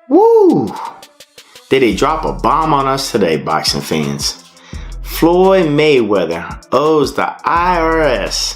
Woo! Did he drop a bomb on us today, boxing fans? Floyd Mayweather owes the IRS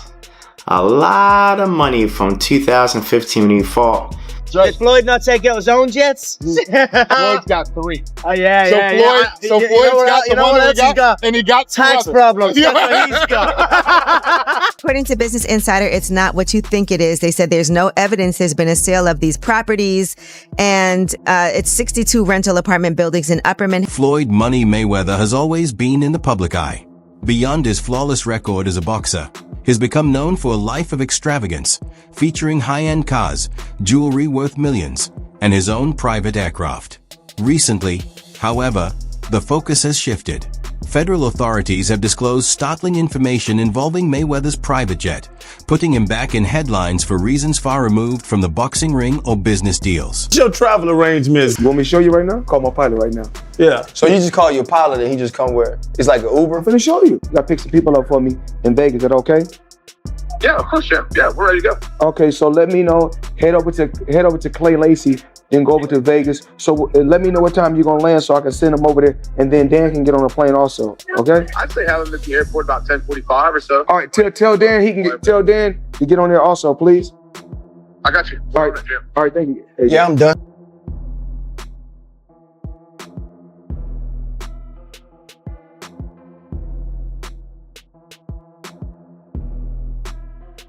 a lot of money from 2015 when he fought. Did Floyd not take out his own jets? Floyd's got 3. Oh yeah, So Floyd's got the one he got, and he got tax problems. That's what he's got. According to Business Insider, it's not what you think it is. They said there's no evidence there's been a sale of these properties, and it's 62 rental apartment buildings in Upper Manhattan. Floyd Money Mayweather has always been in the public eye. Beyond his flawless record as a boxer, he's become known for a life of extravagance, featuring high-end cars, jewelry worth millions, and his own private aircraft. Recently, however, the focus has shifted. Federal authorities have disclosed startling information involving Mayweather's private jet, putting him back in headlines for reasons far removed from the boxing ring or business deals. What's your travel arrangements? You want me to show you right now? Call my pilot right now. Yeah. So you just call your pilot and he just come where? It's like an Uber? I'm finna show you. You gotta pick some people up for me in Vegas. Is that okay? Yeah, of course, Chef. Yeah, we're ready to go. Okay, so let me know. Head over to Clay Lacey, then go over to Vegas. So let me know what time you're gonna land so I can send him over there, and then Dan can get on the plane also. Okay? I'd say have him at the airport about 10:45 or so. All right, tell Dan tell Dan to get on there also, please. I got you. All right, thank you. Hey, Yeah, I'm done.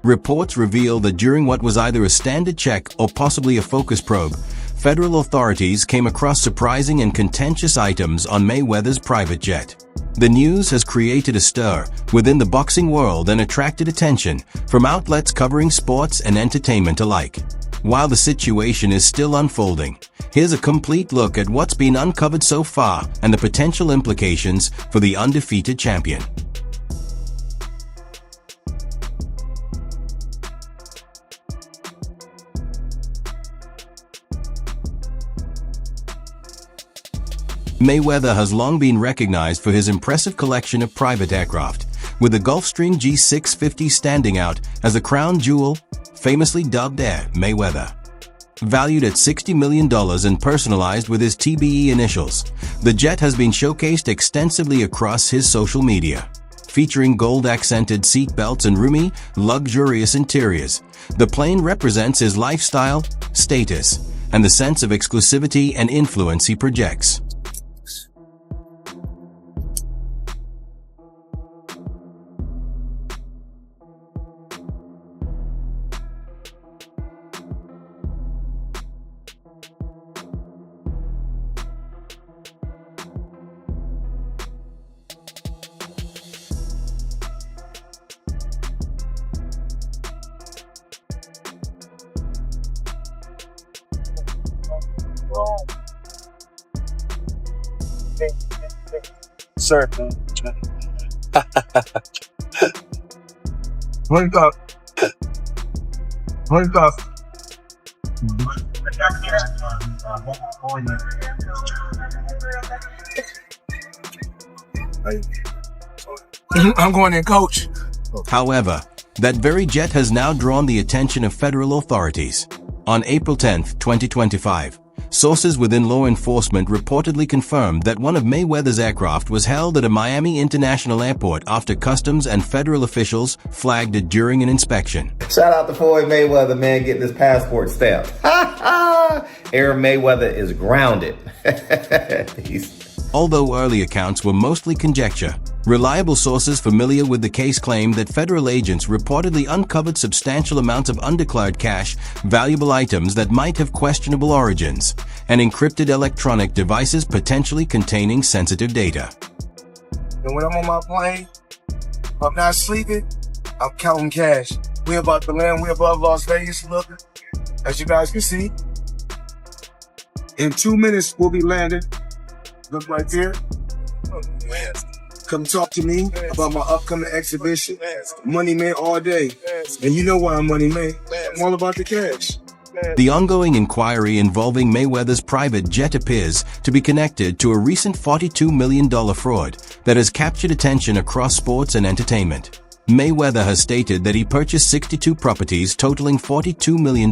Reports reveal that during what was either a standard check or possibly a focus probe, federal authorities came across surprising and contentious items on Mayweather's private jet. The news has created a stir within the boxing world and attracted attention from outlets covering sports and entertainment alike. While the situation is still unfolding, here's a complete look at what's been uncovered so far and the potential implications for the undefeated champion. Mayweather has long been recognized for his impressive collection of private aircraft, with the Gulfstream G650 standing out as a crown jewel, famously dubbed Air Mayweather. Valued at $60 million and personalized with his TBE initials, the jet has been showcased extensively across his social media. Featuring gold-accented seat belts and roomy, luxurious interiors, the plane represents his lifestyle, status, and the sense of exclusivity and influence he projects. Sir. Wake up. Wake up. I'm going in, coach. However, that very jet has now drawn the attention of federal authorities. On April 10, 2025, sources within law enforcement reportedly confirmed that one of Mayweather's aircraft was held at a Miami International Airport after customs and federal officials flagged it during an inspection. Shout out to Floyd Mayweather, man, getting his passport stamped. Aaron Mayweather is grounded. Although early accounts were mostly conjecture, reliable sources familiar with the case claimed that federal agents reportedly uncovered substantial amounts of undeclared cash, valuable items that might have questionable origins, and encrypted electronic devices potentially containing sensitive data. And when I'm on my plane, I'm not sleeping, I'm counting cash. We're about to land, we're above Las Vegas, look, as you guys can see. In 2 minutes, we'll be landing. Look right there. Come talk to me about my upcoming exhibition. Money Man all day. And you know why I'm Money Man. I'm all about the cash. The ongoing inquiry involving Mayweather's private jet appears to be connected to a recent $42 million fraud that has captured attention across sports and entertainment. Mayweather has stated that he purchased 62 properties totaling $42 million,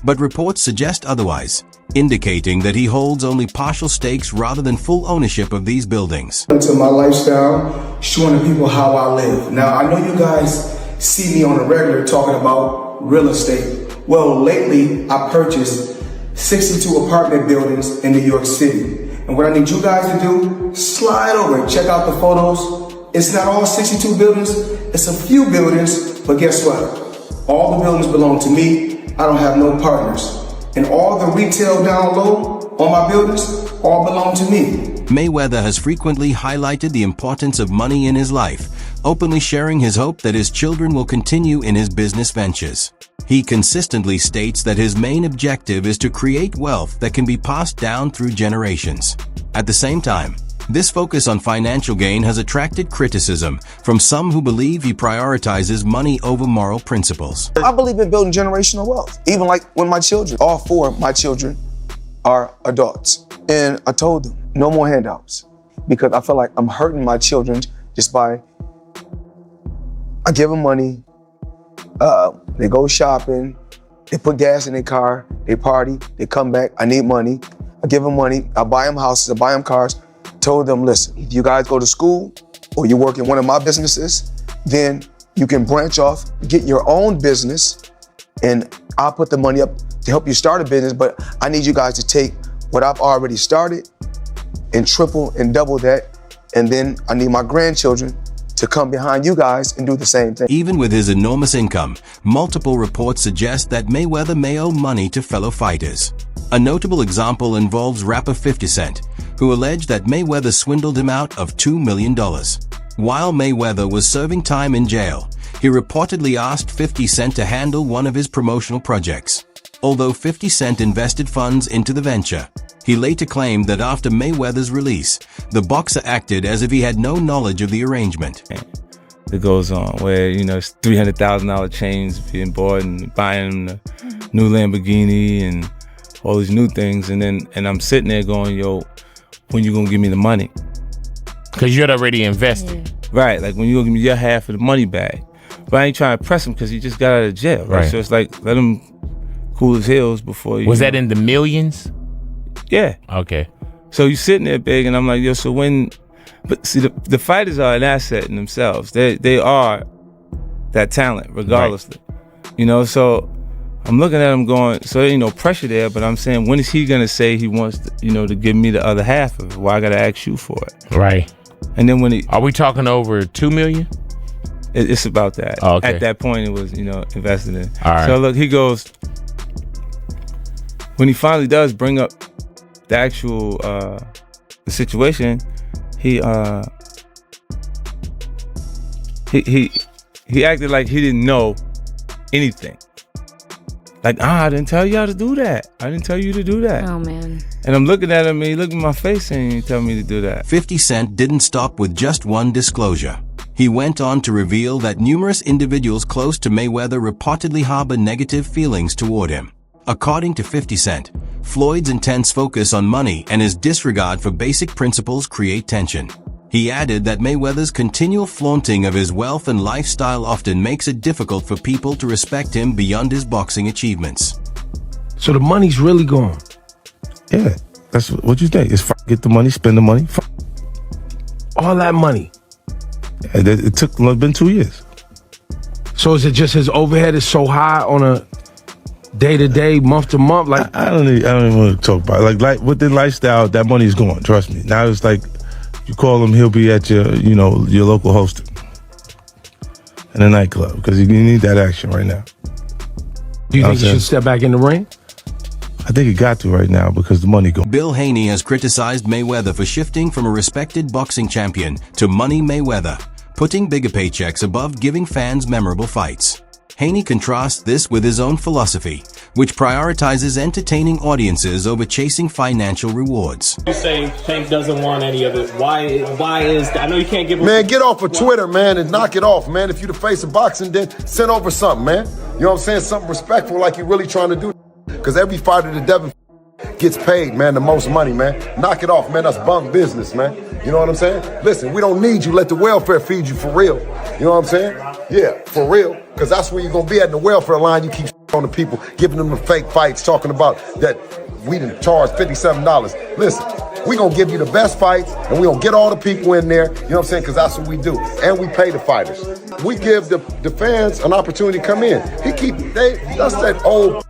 but reports suggest otherwise, indicating that he holds only partial stakes rather than full ownership of these buildings. Into my lifestyle, showing the people how I live. Now, I know you guys see me on a regular talking about real estate. Well, lately, I purchased 62 apartment buildings in New York City. And what I need you guys to do, slide over and check out the photos. It's not all 62 buildings, it's a few buildings, but guess what? All the buildings belong to me. I don't have no partners. And all the retail down low on my buildings all belong to me. Mayweather has frequently highlighted the importance of money in his life, openly sharing his hope that his children will continue in his business ventures. He consistently states that his main objective is to create wealth that can be passed down through generations. At the same time, this focus on financial gain has attracted criticism from some who believe he prioritizes money over moral principles. I believe in building generational wealth. Even like when my children, all four of my children are adults. And I told them, no more handouts. Because I feel like I'm hurting my children just by, I give them money, they go shopping, they put gas in their car, they party, they come back, I need money. I give them money, I buy them houses, I buy them cars. Told them, listen, if you guys go to school or you work in one of my businesses, then you can branch off, get your own business, and I'll put the money up to help you start a business, but I need you guys to take what I've already started and triple and double that, and then I need my grandchildren to come behind you guys and do the same thing. Even with his enormous income, multiple reports suggest that Mayweather may owe money to fellow fighters. A notable example involves rapper 50 Cent, who alleged that Mayweather swindled him out of $2 million. While Mayweather was serving time in jail, he reportedly asked 50 Cent to handle one of his promotional projects. Although 50 Cent invested funds into the venture, he later claimed that after Mayweather's release, the boxer acted as if he had no knowledge of the arrangement. That goes on where, it's $300,000 chains being bought and buying the new Lamborghini and all these new things. And I'm sitting there going, yo, when you gonna give me the money? Because you'd already invested. Right, like when you gonna give me your half of the money back. But I ain't trying to press him because he just got out of jail, right? So it's like, let him cool his heels before you. Was that in the millions? Yeah. Okay. So you sitting there big, and I'm like, yo, so when, but see, the fighters are an asset in themselves. They are that talent, regardlessly. Right. So I'm looking at him going, so there ain't no pressure there, but I'm saying, when is he gonna say he wants to, to give me the other half of it? Why I gotta ask you for it? Right. And then when are we talking over $2 million? It's about that. Oh, okay. At that point, it was, invested in. All right. So look, he goes, when he finally does bring up the actual the situation, he acted like he didn't know anything. Like, I didn't tell you how to do that. I didn't tell you to do that. Oh, man. And I'm looking at him, and he looked in my face and he told me to do that. 50 Cent didn't stop with just one disclosure. He went on to reveal that numerous individuals close to Mayweather reportedly harbor negative feelings toward him. According to 50 Cent, Floyd's intense focus on money and his disregard for basic principles create tension. He added that Mayweather's continual flaunting of his wealth and lifestyle often makes it difficult for people to respect him beyond his boxing achievements. So the money's really gone? Yeah, that's what you think. It's get the money, spend the money. All that money? Yeah, it's been 2 years. So is it just his overhead is so high on a day-to-day, month-to-month? Like I don't even want to talk about it. Like with the lifestyle, that money's gone. Trust me. Now it's like you call him, he'll be at your local hosting in a nightclub because you need that action right now. Do you think he should step back in the ring? I think he got to right now because the money gone. Bill Haney has criticized Mayweather for shifting from a respected boxing champion to Money Mayweather, putting bigger paychecks above giving fans memorable fights. Haney contrasts this with his own philosophy, which prioritizes entertaining audiences over chasing financial rewards. You say Tank doesn't want any of it. Why is that? I know you can't give him... Man, get off of Twitter, man, and knock it off, man. If you the face of boxing, then send over something, man. You know what I'm saying? Something respectful like you're really trying to do. Because every fighter that Devin gets paid, man, the most money, man. Knock it off, man. That's bunk business, man. You know what I'm saying? Listen, we don't need you. Let the welfare feed you for real. You know what I'm saying? Yeah, for real. Because that's where you're going to be at in the welfare line. You keep on the people, giving them the fake fights, talking about that we didn't charge $57. Listen, we going to give you the best fights, and we going to get all the people in there, you know what I'm saying, because that's what we do. And we pay the fighters. We give the fans an opportunity to come in. That's that old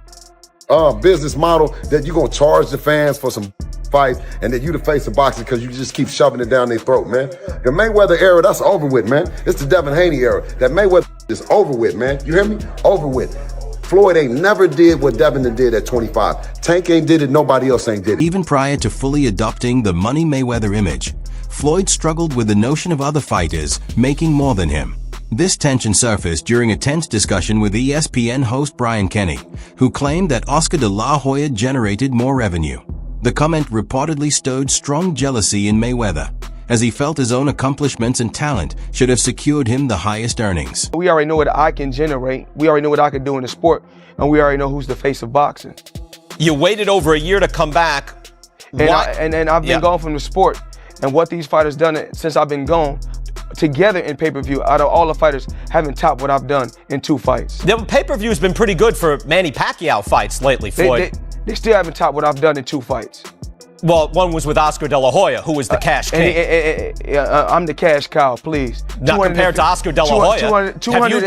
business model that you're going to charge the fans for some fights and that you the face of boxing because you just keep shoving it down their throat, man. The Mayweather era, that's over with, man. It's the Devin Haney era. That Mayweather is over with, man. You hear me? Over with. Floyd ain't never did what Devin did at 25. Tank ain't did it, nobody else ain't did it. Even prior to fully adopting the Money Mayweather image, Floyd struggled with the notion of other fighters making more than him. This tension surfaced during a tense discussion with ESPN host Brian Kenny, who claimed that Oscar de la Hoya generated more revenue. The comment reportedly stoked strong jealousy in Mayweather, as he felt his own accomplishments and talent should have secured him the highest earnings. We already know what I can generate. We already know what I can do in the sport, and we already know who's the face of boxing. You waited over a year to come back. And I've been gone from the sport, and what these fighters done since I've been gone, together in pay-per-view, out of all the fighters, haven't topped what I've done in 2 fights. The pay-per-view has been pretty good for Manny Pacquiao fights lately, Floyd. They still haven't topped what I've done in 2 fights. Well, one was with Oscar de la Hoya, who was the cash king. I'm the cash cow, please. Not compared to Oscar de la Hoya.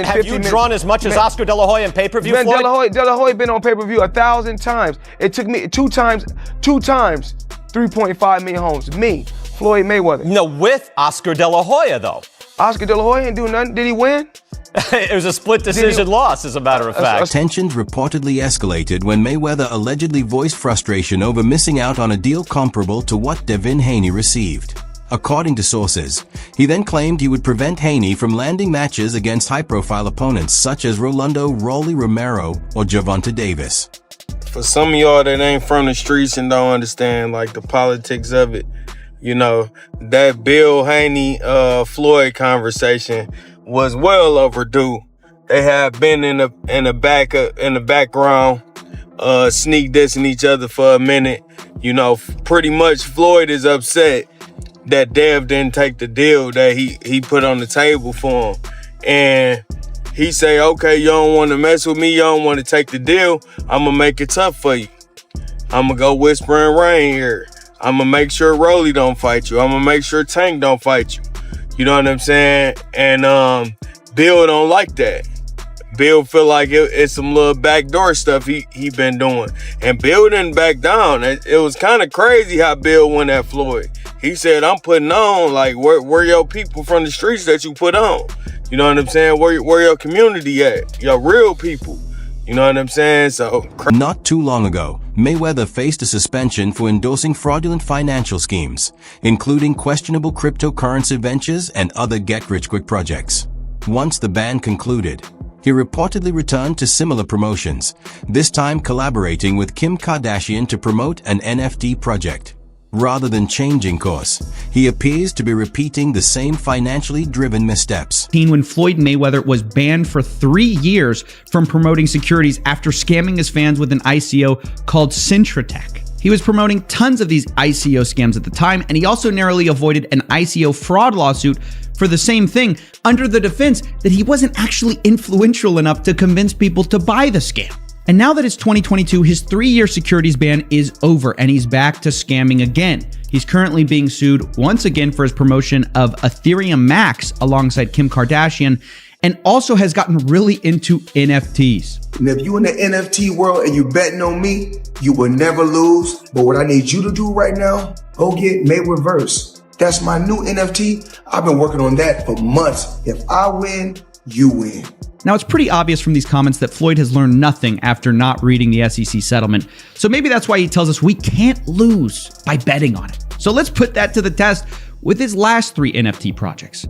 Have you drawn as much as Oscar de la Hoya in pay-per-view, Man, Floyd? De La Hoya been on pay-per-view 1,000 times. It took me 2 times, 3.5 million homes. Me, Floyd Mayweather. No, with Oscar de la Hoya, though. Oscar de la Hoya didn't do nothing. Did he win? It was a split decision loss, as a matter of fact. Tensions reportedly escalated when Mayweather allegedly voiced frustration over missing out on a deal comparable to what Devin Haney received. According to sources, he then claimed he would prevent Haney from landing matches against high-profile opponents such as Rolando Rolly Romero or Gervonta Davis. For some of y'all that ain't from the streets and don't understand like the politics of it, you know, that Bill Haney Floyd conversation was well overdue. They have been in the background, sneak dissing each other for a minute. You know, pretty much Floyd is upset that Dev didn't take the deal that he put on the table for him. And he say, okay, you don't want to mess with me, you don't want to take the deal, I'm going to make it tough for you. I'm going to go whisper and rain here. I'm going to make sure Rolly don't fight you. I'm going to make sure Tank don't fight you. You know what I'm saying? And Bill don't like that. Bill feel like it's some little backdoor stuff he been doing. And Bill didn't back down. It was kind of crazy how Bill went at Floyd. He said, I'm putting on, like, where your people from the streets that you put on? You know what I'm saying? Where your community at? Your real people. You know what I'm saying? So not too long ago, Mayweather faced a suspension for endorsing fraudulent financial schemes, including questionable cryptocurrency ventures and other get-rich-quick projects. Once the ban concluded, he reportedly returned to similar promotions, this time collaborating with Kim Kardashian to promote an NFT project. Rather than changing course, he appears to be repeating the same financially driven missteps. When Floyd Mayweather was banned for 3 years from promoting securities after scamming his fans with an ICO called Syntratech. He was promoting tons of these ICO scams at the time, and he also narrowly avoided an ICO fraud lawsuit for the same thing under the defense that he wasn't actually influential enough to convince people to buy the scam. And now that it's 2022, his 3-year securities ban is over and he's back to scamming again. He's currently being sued once again for his promotion of Ethereum Max alongside Kim Kardashian, and also has gotten really into NFTs. And if you in the NFT world and you betting on me, you will never lose. But what I need you to do right now, go get Mayreverse. That's my new NFT. I've been working on that for months. If I win, you win. Now, it's pretty obvious from these comments that Floyd has learned nothing after not reading the SEC settlement. So maybe that's why he tells us we can't lose by betting on it. So let's put that to the test with his last 3 NFT projects.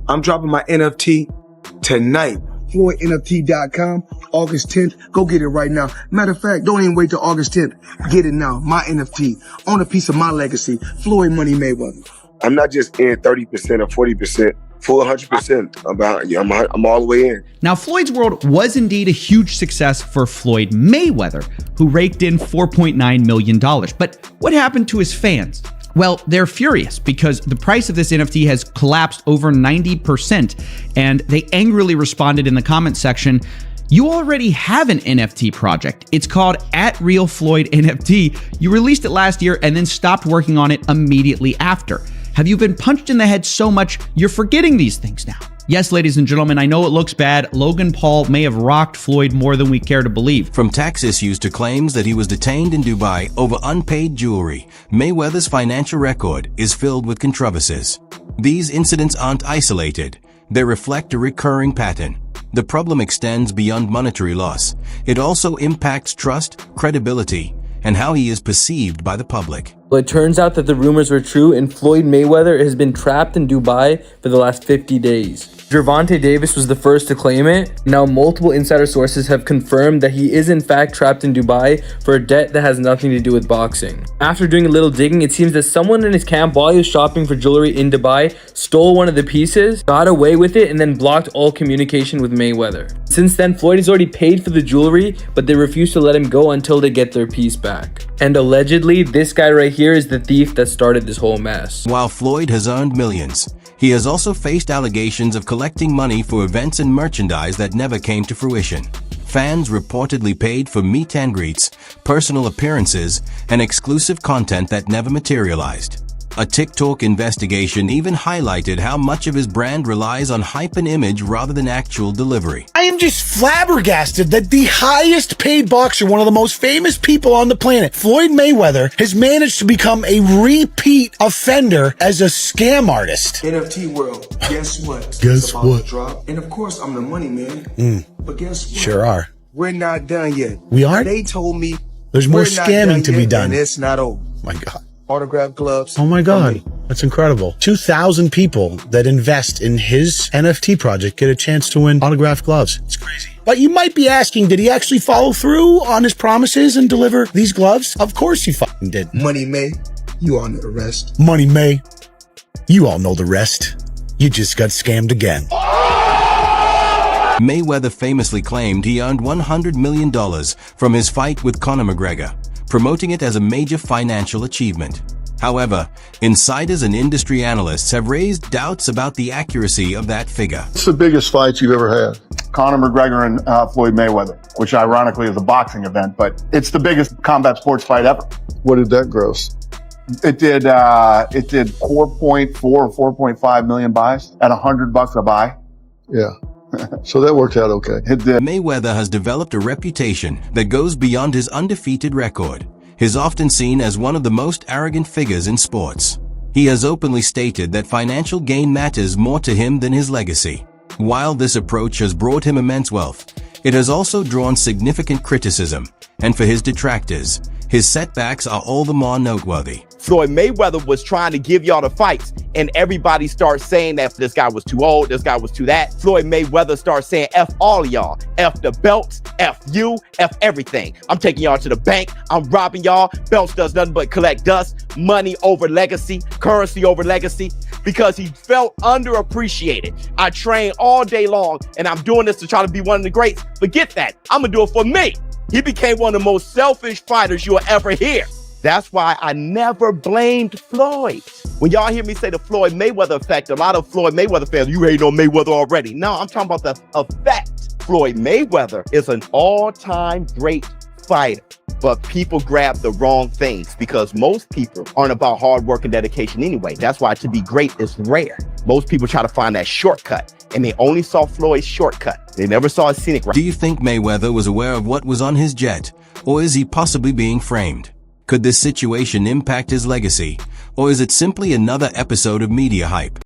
I'm dropping my NFT tonight. FloydNFT.com, August 10th. Go get it right now. Matter of fact, don't even wait till August 10th. Get it now. My NFT. Own a piece of my legacy. Floyd Money Mayweather. I'm not just in 30% or 40%. Full 100%. I'm all the way in. Now, Floyd's World was indeed a huge success for Floyd Mayweather, who raked in $4.9 million. But what happened to his fans? Well, they're furious because the price of this NFT has collapsed over 90%, and they angrily responded in the comment section, "You already have an NFT project. It's called @RealFloydNFT. You released it last year and then stopped working on it immediately after. Have you been punched in the head so much you're forgetting these things now?" Yes, ladies and gentlemen, I know it looks bad. Logan Paul may have rocked Floyd more than we care to believe. From tax issues to claims that he was detained in Dubai over unpaid jewelry, Mayweather's financial record is filled with controversies. These incidents aren't isolated. They reflect a recurring pattern. The problem extends beyond monetary loss. It also impacts trust, credibility, and how he is perceived by the public. Well, it turns out that the rumors were true, and Floyd Mayweather has been trapped in Dubai for the last 50 days. Gervonta Davis was the first to claim it. Now multiple insider sources have confirmed that he is in fact trapped in Dubai for a debt that has nothing to do with boxing. After doing a little digging, it seems that someone in his camp while he was shopping for jewelry in Dubai stole one of the pieces, got away with it, and then blocked all communication with Mayweather. Since then, Floyd has already paid for the jewelry, but they refuse to let him go until they get their piece back. And allegedly, this guy right here is the thief that started this whole mess. While Floyd has earned millions, he has also faced allegations of collecting money for events and merchandise that never came to fruition. Fans reportedly paid for meet and greets, personal appearances, and exclusive content that never materialized. A TikTok investigation even highlighted how much of his brand relies on hype and image rather than actual delivery. I am just flabbergasted that the highest paid boxer, one of the most famous people on the planet, Floyd Mayweather, has managed to become a repeat offender as a scam artist. NFT world, guess what? Guess what? Drop. And of course, I'm the money man. But guess what? Sure are. We're not done yet. We aren't? They told me There's more we're not scamming done to be yet, done. and it's not over. My God. Autograph gloves. Oh my God. That's incredible. 2,000 people that invest in his NFT project get a chance to win autographed gloves. It's crazy. But you might be asking, did he actually follow through on his promises and deliver these gloves? Of course he fucking did. Money May, you on the arrest. Money May, you all know the rest. You just got scammed again. Mayweather famously claimed he earned $100 million from his fight with Conor McGregor, promoting it as a major financial achievement. However, insiders and industry analysts have raised doubts about the accuracy of that figure. What's the biggest fight you've ever had? Conor McGregor and Floyd Mayweather, which ironically is a boxing event, but it's the biggest combat sports fight ever. What did that gross? It did 4.4 or 4.5 million buys at $100 a buy. Yeah. So that worked out okay. Mayweather has developed a reputation that goes beyond his undefeated record. He's often seen as one of the most arrogant figures in sports. He has openly stated that financial gain matters more to him than his legacy. While this approach has brought him immense wealth, it has also drawn significant criticism, and for his detractors, his setbacks are all the more noteworthy. Floyd Mayweather was trying to give y'all the fights, and everybody starts saying that this guy was too old, this guy was too that. Floyd Mayweather starts saying F all of y'all. F the belts, F you, F everything. I'm taking y'all to the bank, I'm robbing y'all. Belts does nothing but collect dust, money over legacy, currency over legacy, because he felt underappreciated. I train all day long, and I'm doing this to try to be one of the greats. Forget that, I'm gonna do it for me. He became one of the most selfish fighters you'll ever hear. That's why I never blamed Floyd. When y'all hear me say the Floyd Mayweather effect, a lot of Floyd Mayweather fans, you hate on Mayweather already. No, I'm talking about the effect. Floyd Mayweather is an all-time great fighter, but people grab the wrong things because most people aren't about hard work and dedication anyway. That's why to be great is rare. Most people try to find that shortcut, and they only saw Floyd's shortcut. They never saw a scenic route. Do you think Mayweather was aware of what was on his jet, or is he possibly being framed? Could this situation impact his legacy, or is it simply another episode of media hype?